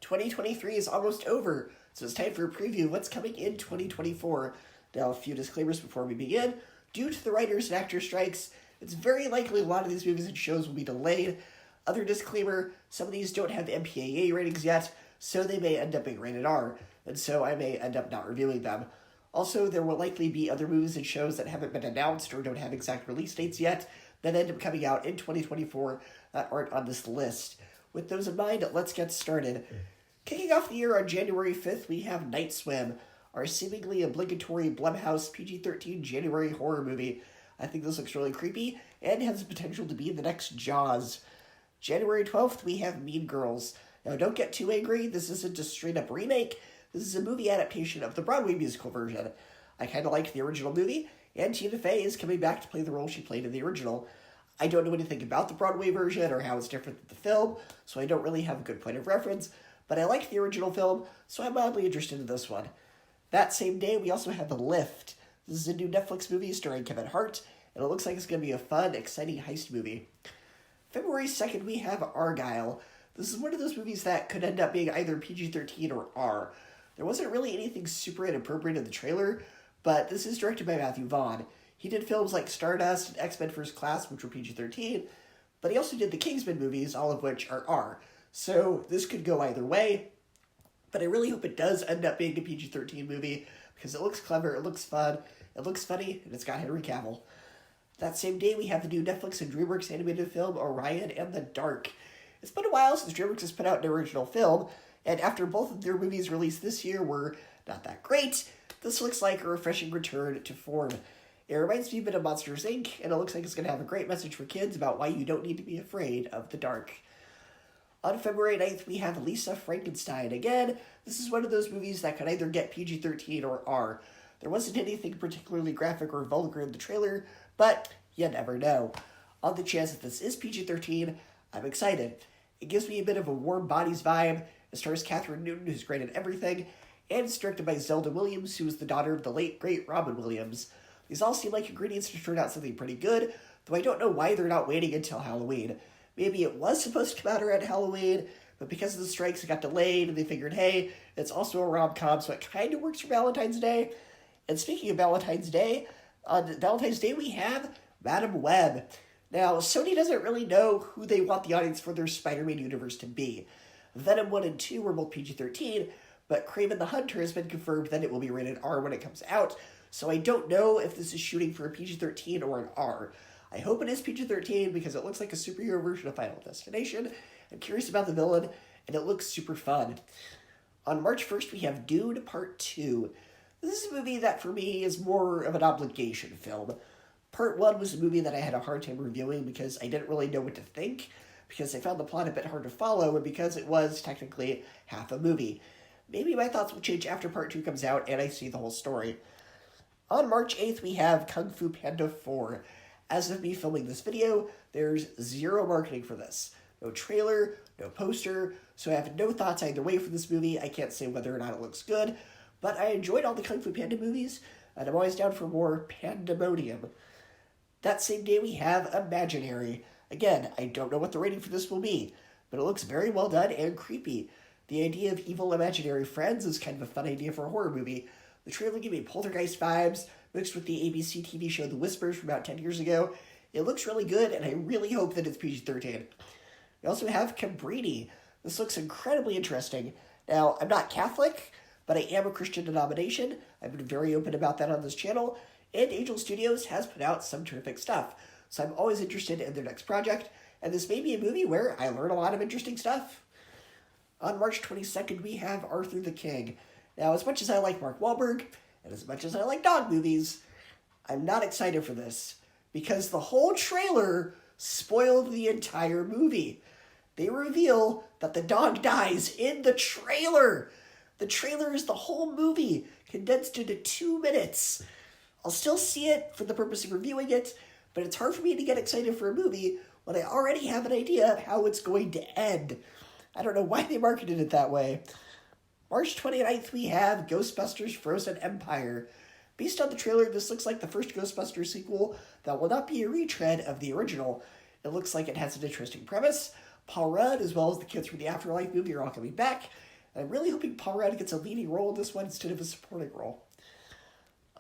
2023 is almost over, so it's time for a preview of what's coming in 2024. Now, a few disclaimers before we begin. Due to the writers and actors strikes, it's very likely a lot of these movies and shows will be delayed. Other disclaimer, some of these don't have MPAA ratings yet, so they may end up being rated R, and so I may end up not reviewing them. Also, there will likely be other movies and shows that haven't been announced or don't have exact release dates yet that end up coming out in 2024 that aren't on this list. With those in mind, let's get started. Kicking off the year on January 5th, we have Night Swim, our seemingly obligatory Blumhouse PG-13 January horror movie. I think this looks really creepy and has the potential to be the next Jaws. January 12th, we have Mean Girls. Now, don't get too angry. This isn't a straight-up remake. This is a movie adaptation of the Broadway musical version. I kind of like the original movie, and Timothee is coming back to play the role she played in the original. I don't know anything about the Broadway version or how it's different than the film, so I don't really have a good point of reference, but I like the original film, so I'm mildly interested in this one. That same day, we also have The Lift. This is a new Netflix movie starring Kevin Hart, and it looks like it's going to be a fun, exciting heist movie. February 2nd, we have Argylle. This is one of those movies that could end up being either PG-13 or R. There wasn't really anything super inappropriate in the trailer, but this is directed by Vaughn. He did films like Stardust and X-Men First Class, which were PG-13, but he also did the Kingsman movies, all of which are R. So this could go either way, but I really hope it does end up being a PG-13 movie, because it looks clever, it looks fun, it looks funny, and it's got Henry Cavill. That same day, we have the new Netflix and Dreamworks animated film, Orion and the Dark. It's been a while since Dreamworks has put out an original film, and after both of their movies released this year were not that great, this looks like a refreshing return to form. It reminds me a bit of Monsters, Inc., and it looks like it's going to have a great message for kids about why you don't need to be afraid of the dark. On February 9th, we have Lisa Frankenstein. Again, this is one of those movies that could either get PG-13 or R. There wasn't anything particularly graphic or vulgar in the trailer, but you never know. On the chance that this is PG-13, I'm excited. It gives me a bit of a Warm Bodies vibe. It stars Kathryn, who's great at everything, and it's directed by Zelda Williams, who is the daughter of the late, great Robin Williams. These all seem like ingredients to turn out something pretty good, though I don't know why they're not waiting until Halloween. Maybe it was supposed to come out around Halloween, but because of the strikes it got delayed, and they figured, hey, it's also a rom-com, so it kind of works for Valentine's Day. And speaking of Valentine's Day, on Valentine's Day we have Madam Web. Now, Sony doesn't really know who they want the audience for their Spider-Man universe to be. Venom 1 and 2 were both PG-13, but Kraven the Hunter has been confirmed that it will be rated R when it comes out, so I don't know if this is shooting for a PG-13 or an R. I hope it is PG-13 because it looks like a superhero version of Final Destination. I'm curious about the villain, and it looks super fun. On March 1st, we have Dune Part 2. This is a movie that, for me, is more of an obligation film. Part 1 was a movie that I had a hard time reviewing because I didn't really know what to think, because I found the plot a bit hard to follow, and because it was technically half a movie. Maybe my thoughts will change after Part 2 comes out and I see the whole story. On March 8th, we have Kung Fu Panda 4. As of me filming this video, there's zero marketing for this. No trailer, no poster, so I have no thoughts either way for this movie. I can't say whether or not it looks good, but I enjoyed all the Kung Fu Panda movies, and I'm always down for more pandemonium. That same day, we have Imaginary. Again, I don't know what the rating for this will be, but it looks very well done and creepy. The idea of evil imaginary friends is kind of a fun idea for a horror movie. The trailer gave me Poltergeist vibes, mixed with the ABC TV show The Whispers from about 10 years ago. It looks really good, and I really hope that it's PG-13. We also have Cabrini. This looks incredibly interesting. Now, I'm not Catholic, but I am a Christian denomination. I've been very open about that on this channel, and Angel Studios has put out some terrific stuff. So I'm always interested in their next project, and this may be a movie where I learn a lot of interesting stuff. On March 22nd, we have Arthur the King. Now, as much as I like Mark Whalberg, and as much as I like dog movies, I'm not excited for this, because the whole trailer spoiled the entire movie. They reveal that the dog dies in the trailer. The trailer is the whole movie, condensed into 2 minutes. I'll still see it for the purpose of reviewing it, but it's hard for me to get excited for a movie when I already have an idea of how it's going to end. I don't know why they marketed it that way. March 29th, we have Ghostbusters Frozen Empire. Based on the trailer, this looks like the first Ghostbusters sequel that will not be a retread of the original. It looks like it has an interesting premise. Paul Rudd, as well as the kids from the Afterlife movie, are all coming back, And I'm really hoping Paul Rudd gets a leading role in this one instead of a supporting role.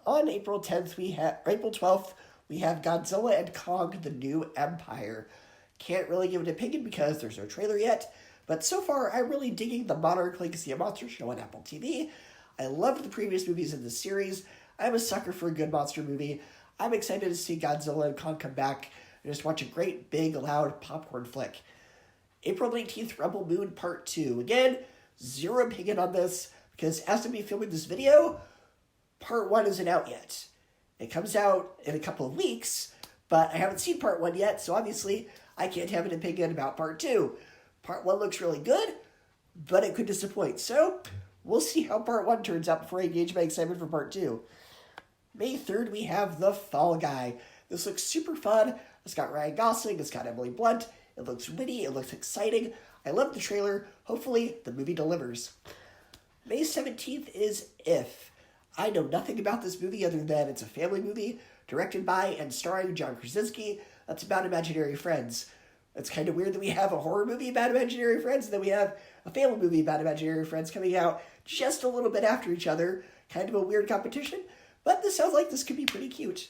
On April 12th, we have Godzilla and Kong: The New Empire. Can't really give an opinion because there's no trailer yet, but so far I'm really digging the Monarch Legacy of Monsters show on Apple TV. I loved the previous movies in this series. I'm a sucker for a good monster movie. I'm excited to see Godzilla and Kong come back and just watch a great, big, loud popcorn flick. April 19th, Rebel Moon Part 2. Again, zero opinion on this, because as of me filming this video, Part 1 isn't out yet. It comes out in a couple of weeks, but I haven't seen Part 1 yet, so obviously I can't have an opinion about Part 2. Part 1 looks really good, but it could disappoint. So, we'll see how Part 1 turns out before I gauge my excitement for Part 2. May 3rd, we have The Fall Guy. This looks super fun. It's got Ryan Gosling, it's got Emily Blunt. It looks witty, it looks exciting. I love the trailer. Hopefully, the movie delivers. May 17th is If. I know nothing about this movie other than it's a family movie directed by and starring John Krasinski that's about imaginary friends. It's kind of weird that we have a horror movie about imaginary friends and then we have a family movie about imaginary friends coming out just a little bit after each other. Kind of a weird competition, but this sounds like this could be pretty cute.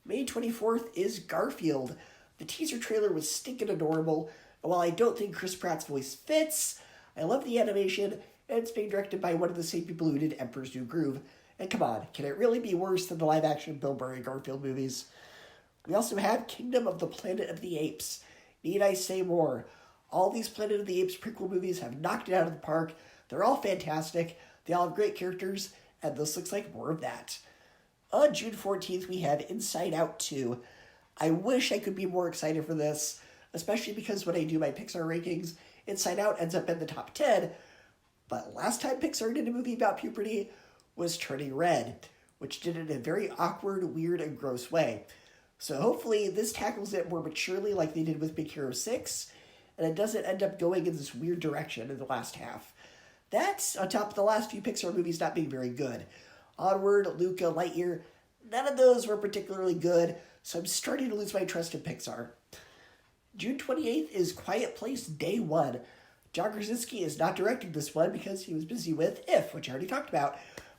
May 24th is Garfield. The teaser trailer was stinking adorable, and while I don't think Chris Pratt's voice fits, I love the animation, and it's being directed by one of the same people who did Emperor's New Groove. And come on, can it really be worse than the live-action Bill Murray Garfield movies? We also have Kingdom of the Planet of the Apes. Need I say more? All these Planet of the Apes prequel movies have knocked it out of the park. They're all fantastic. They all have great characters, and this looks like more of that. On June 14th, we have Inside Out 2. I wish I could be more excited for this, especially because when I do my Pixar rankings, Inside Out ends up in the top 10. But last time Pixar did a movie about puberty was Turning Red, which did it in a very awkward, weird, and gross way. So hopefully this tackles it more maturely like they did with Big Hero 6, and it doesn't end up going in this weird direction in the last half. That's on top of the last few Pixar movies not being very good. Onward, Luca, Lightyear, none of those were particularly good, so I'm starting to lose my trust in Pixar. June 28th is Quiet Place Day 1. John Krasinski is not directing this one because he was busy with If, which I already talked about.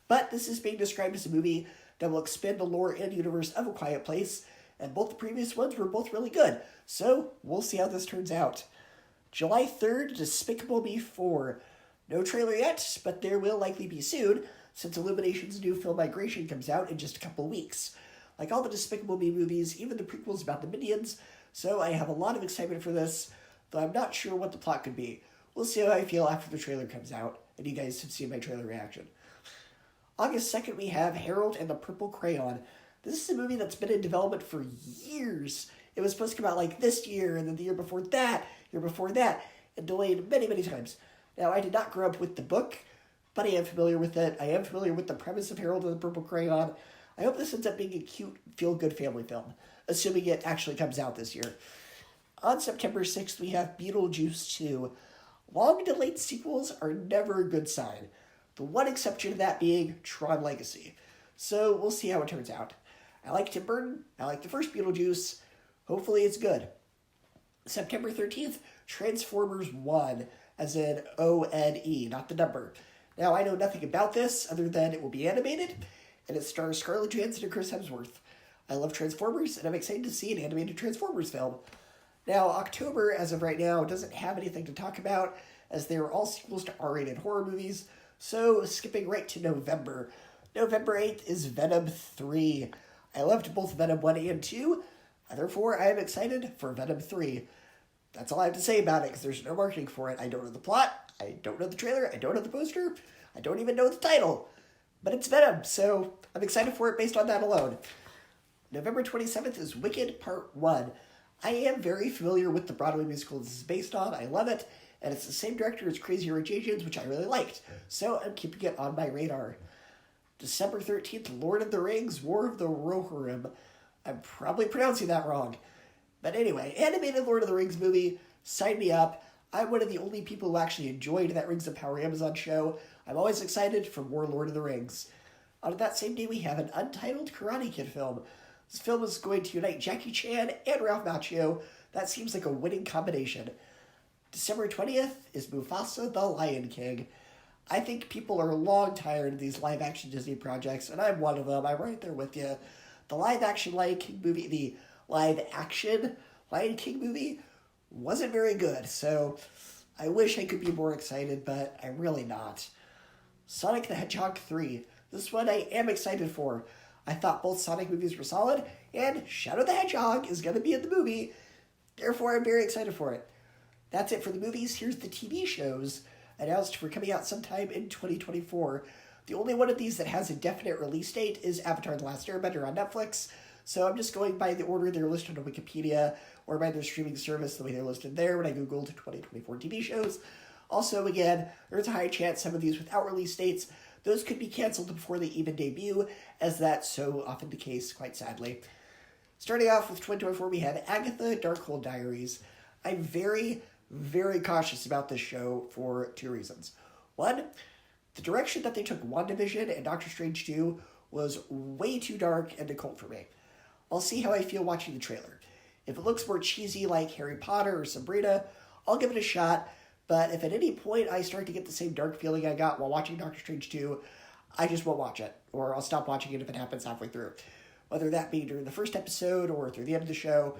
But this is being described as a movie that will expand the lore and universe of A Quiet Place, and both the previous ones were both really good. So, we'll see how this turns out. July 3rd, Despicable Me 4. No trailer yet, but there will likely be soon, since Illumination's new film Migration comes out in just a couple weeks. Like all the Despicable Me movies, even the prequels about the Minions, so I have a lot of excitement for this, though I'm not sure what the plot could be. We'll see how I feel after the trailer comes out, and you guys have seen my trailer reaction. August 2nd, we have Harold and the Purple Crayon. This is a movie that's been in development for years. It was supposed to come out like this year, and then the year before that, and delayed many, many times. Now, I did not grow up with the book, but I am familiar with it. I am familiar with the premise of Harold and the Purple Crayon. I hope this ends up being a cute, feel-good family film, assuming it actually comes out this year. On September 6th, we have Beetlejuice 2. Long-delayed sequels are never a good sign. The one exception to that being Tron Legacy. So we'll see how it turns out. I like Tim Burton. I like the first Beetlejuice. Hopefully it's good. September 13th, Transformers 1, as in O-N-E, not the number. Now, I know nothing about this other than it will be animated, and it stars Scarlett Johansson and Chris Hemsworth. I love Transformers, and I'm excited to see an animated Transformers film. Now, October, as of right now, doesn't have anything to talk about, as they are all sequels to R-rated horror movies, so skipping right to November. November 8th is Venom 3. I loved both Venom 1 and 2, therefore I am excited for Venom 3. That's all I have to say about it, because there's no marketing for it. I don't know the plot, I don't know the trailer, I don't know the poster, I don't even know the title. But it's Venom, so I'm excited for it based on that alone. November 27th is Wicked Part 1. I am very familiar with the Broadway musical this is based on. I love it, and it's the same director as Crazy Rich Asians, which I really liked, so I'm keeping it on my radar. December 13th, Lord of the Rings, War of the Rohirrim. I'm probably pronouncing that wrong. But anyway, animated Lord of the Rings movie, sign me up. I'm one of the only people who actually enjoyed that Rings of Power Amazon show. I'm always excited for more Lord of the Rings. On that same day, we have an Untitled Karate Kid film. This film is going to unite Jackie Chan and Ralph Macchio. That seems like a winning combination. December 20th is Mufasa the Lion King. I think people are long tired of these live-action Disney projects, and I'm one of them. I'm right there with you. The live-action Lion King movie wasn't very good, so I wish I could be more excited, but I'm really not. Sonic the Hedgehog 3. This one I am excited for. I thought both Sonic movies were solid, and Shadow the Hedgehog is going to be in the movie. Therefore, I'm very excited for it. That's it for the movies. Here's the TV shows announced for coming out sometime in 2024. The only one of these that has a definite release date is Avatar The Last Airbender on Netflix, so I'm just going by the order they're listed on Wikipedia or by their streaming service the way they're listed there when I googled 2024 TV shows. Also, again, there's a high chance some of these without release dates, those could be canceled before they even debut, as that's so often the case, quite sadly. Starting off with 2024, we have Agatha Darkhold Diaries. I'm very, very cautious about this show for two reasons. One, the direction that they took WandaVision and Doctor Strange 2 was way too dark and occult for me. I'll see how I feel watching the trailer. If it looks more cheesy like Harry Potter or Sabrina, I'll give it a shot, but if at any point I start to get the same dark feeling I got while watching Doctor Strange 2, I just won't watch it, or I'll stop watching it if it happens halfway through. Whether that be during the first episode or through the end of the show.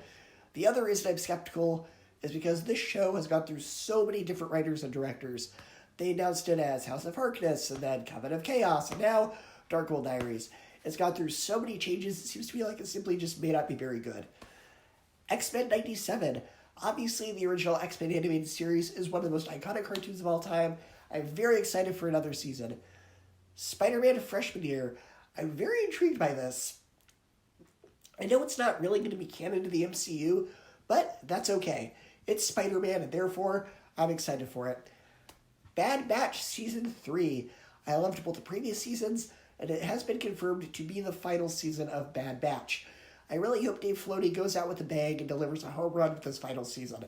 The other reason I'm skeptical is because this show has gone through so many different writers and directors. They announced it as House of Harkness, and then Coven of Chaos, and now Darkhold Diaries. It's gone through so many changes, it seems to me like it simply just may not be very good. X-Men 97. Obviously, the original X-Men animated series is one of the most iconic cartoons of all time. I'm very excited for another season. Spider-Man Freshman Year. I'm very intrigued by this. I know it's not really going to be canon to the MCU, but that's okay. It's Spider-Man, and therefore, I'm excited for it. Bad Batch Season 3. I loved both the previous seasons, and it has been confirmed to be the final season of Bad Batch. I really hope Dave Filoni goes out with a bang and delivers a home run with this final season.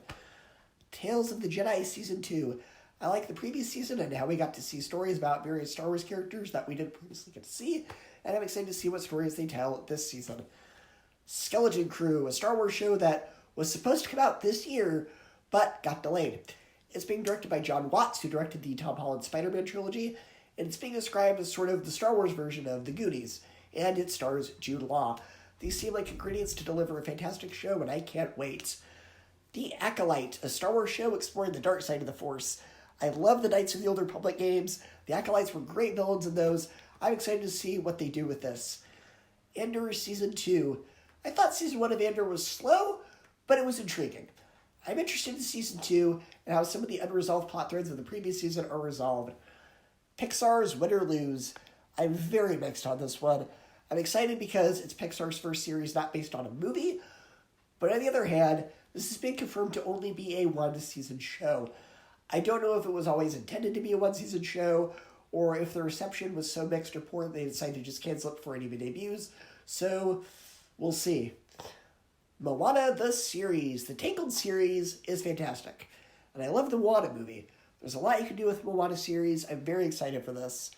Tales of the Jedi Season 2. I like the previous season and how we got to see stories about various Star Wars characters that we didn't previously get to see, and I'm excited to see what stories they tell this season. Skeleton Crew, a Star Wars show that was supposed to come out this year, but got delayed. It's being directed by John Watts, who directed the Tom Holland Spider-Man trilogy, and it's being described as sort of the Star Wars version of The Goonies, and it stars Jude Law. These seem like ingredients to deliver a fantastic show, and I can't wait. The Acolyte, a Star Wars show exploring the dark side of the Force. I love the Knights of the Old Republic games. The Acolytes were great villains in those. I'm excited to see what they do with this. Andor Season 2. I thought Season 1 of Andor was slow, but it was intriguing. I'm interested in Season 2 and how some of the unresolved plot threads of the previous season are resolved. Pixar's Win or Lose. I'm very mixed on this one. I'm excited because it's Pixar's first series not based on a movie, but on the other hand, this has been confirmed to only be a one-season show. I don't know if it was always intended to be a one-season show, or if the reception was so mixed or poor that they decided to just cancel it before any of the debuts, so we'll see. Moana the series. The Tangled series is fantastic, and I love the Moana movie. There's a lot you can do with the Moana series. I'm very excited for this.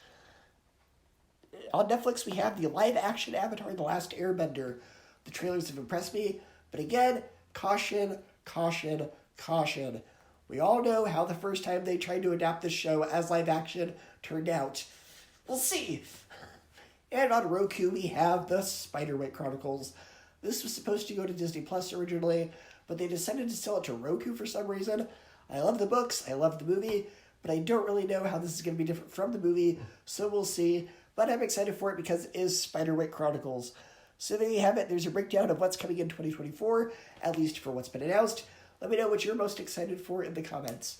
On Netflix, we have the live-action Avatar The Last Airbender. The trailers have impressed me, but again, caution, caution, caution. We all know how the first time they tried to adapt this show as live-action turned out. We'll see. And on Roku, we have the Spiderwick Chronicles. This was supposed to go to Disney Plus originally, but they decided to sell it to Roku for some reason. I love the books, I love the movie, but I don't really know how this is going to be different from the movie, so we'll see. But I'm excited for it because it is Spiderwick Chronicles. So there you have it. There's a breakdown of what's coming in 2024, at least for what's been announced. Let me know what you're most excited for in the comments.